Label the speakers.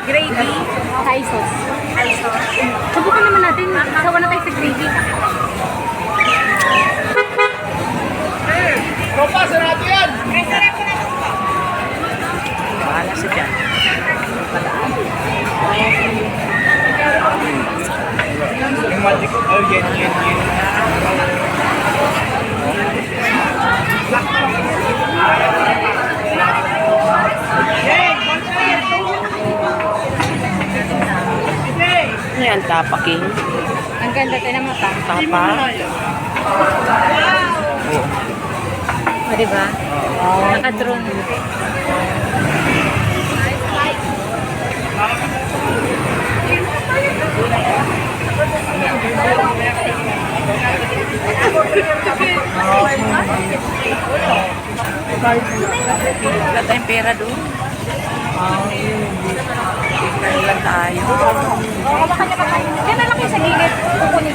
Speaker 1: Gravy.
Speaker 2: Thai sauce.
Speaker 1: Thai sauce.
Speaker 2: Subukan naman natin. Sawa na tayo sa gravy.
Speaker 3: Tropa, sarado yan!
Speaker 4: Bahala sa dyan.
Speaker 3: Yung magic, oh, yan.
Speaker 4: Ano yan, tapaking?
Speaker 2: Ang ganda tayo ng mata.
Speaker 4: Tapa?
Speaker 2: O, diba? Naka-drone.
Speaker 4: Wala tayong pera doon. Tingnan lang tayo.
Speaker 2: Diyan na lang kayo sa gilid. Kukunin